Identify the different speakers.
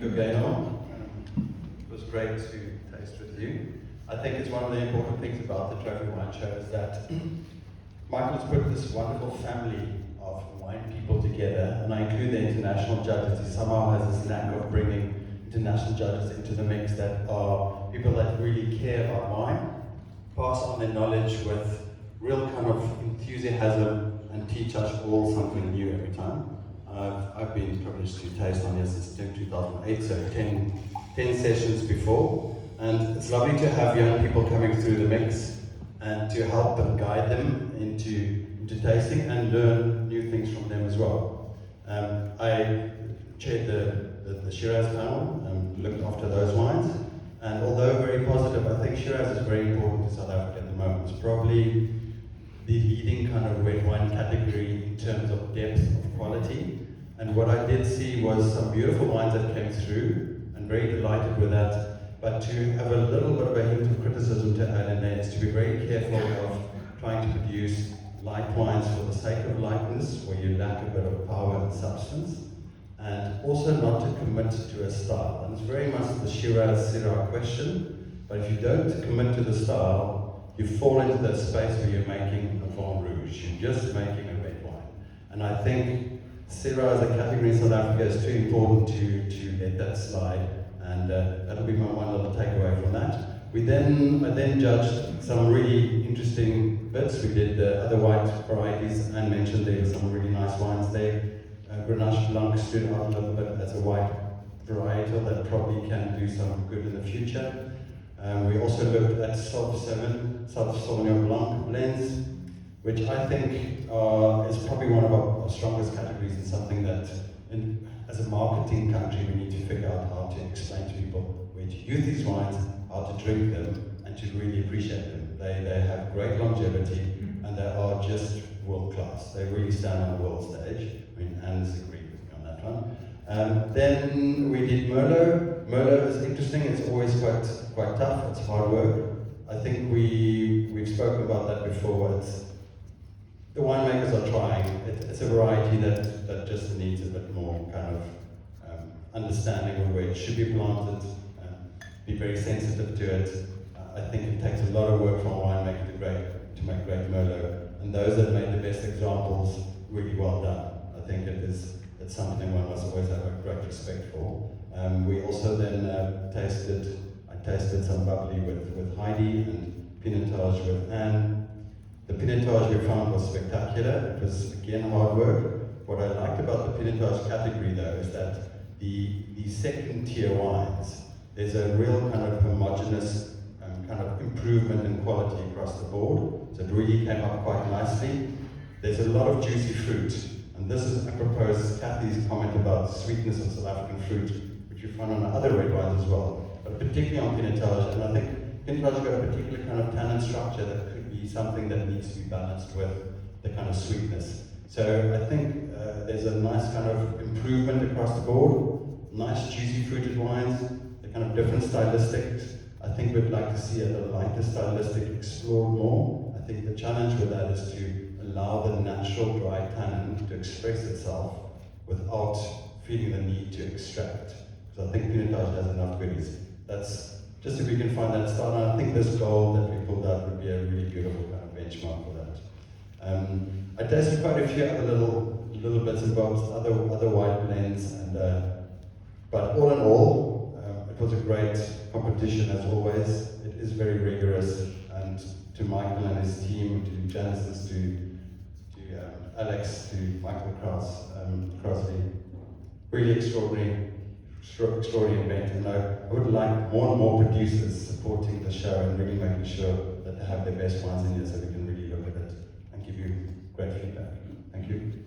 Speaker 1: Good day, all. It was great to taste with you. I think it's one of the important things about the Trophy Wine Show is that Michael's put this wonderful family of wine people together, and I include the international judges. He somehow has this knack of bringing international judges into the mix that are people that really care about wine, pass on their knowledge with real kind of enthusiasm, and teach us all something new every time. I've been privileged to taste on here since 2008, so 10 sessions before. And it's lovely to have young people coming through the mix and to help them, guide them into tasting and learn new things from them as well. I chaired the Shiraz panel and looked after those wines. And although very positive, I think Shiraz is very important to South Africa at the moment. It's probably the leading kind of red wine category in terms of depth of quality. And what I did see was some beautiful wines that came through, and very delighted with that. But to have a little bit of a hint of criticism to add in there is to be very careful of trying to produce light wines for the sake of lightness, where you lack a bit of power and substance, and also not to commit to a style. And it's very much the Shiraz Syrah question, but if you don't commit to the style, you fall into that space where you're making a Vin Rouge, you're just making a red wine. And I think Syrah as a category in South Africa is too important to let that slide, and that'll be my one little takeaway from that. I then judged some really interesting bits. We did the other white varieties and mentioned there were some really nice wines there. Grenache Blanc stood out a little bit as a white varietal that probably can do some good in the future. We also looked at Sauv Sauvignon Blanc blends, which I think is probably one of our strongest categories, and something that, as a marketing country, we need to figure out how to explain to people where to use these wines, how to drink them, and to really appreciate them. They have great longevity, and they are just world class. They really stand on the world stage. I mean, Anne's agreed with me on that one. Then we did Merlot. Merlot is interesting. It's always quite tough. It's hard work. I think we've spoken about that before. The winemakers are trying. It's a variety that just needs a bit more kind of understanding of where it should be planted, be very sensitive to it. I think it takes a lot of work from a winemaker to make great Merlot, and those that made the best examples, really well done. I think it's something one must always have a great respect for. We also then I tasted some bubbly with Heidi and Pinotage with Anne. The Pinotage we found was spectacular. It was again hard work. What I liked about the Pinotage category though is that the second tier wines, there's a real kind of homogeneous kind of improvement in quality across the board. So it really came up quite nicely. There's a lot of juicy fruit, and this is apropos Kathy's comment about the sweetness of South African fruit, which you find on other red wines as well, but particularly on Pinotage. And I think Pinotage got a particular kind of tannin structure that could be something that needs to be balanced with the kind of sweetness. So I think there's a nice kind of improvement across the board, nice juicy fruited wines, the kind of different stylistics. I think we'd like to see a lighter stylistic explored more. I think the challenge with that is to allow the natural dry tannin to express itself without feeling the need to extract. So I think Pinotage has enough goodies. That's just if we can find that style, and I think this gold that we pulled out would be a really beautiful kind of benchmark for that. I tasted quite a few other little bits and bobs, other white blends, and but all in all, it was a great competition as always. It is very rigorous, and to Michael and his team, to Genesis, to Alex, to Michael Crosby, really extraordinary event. And I would like more and more producers supporting the show and really making sure that they have their best wines in here so we can really look at it and give you great feedback. Thank you.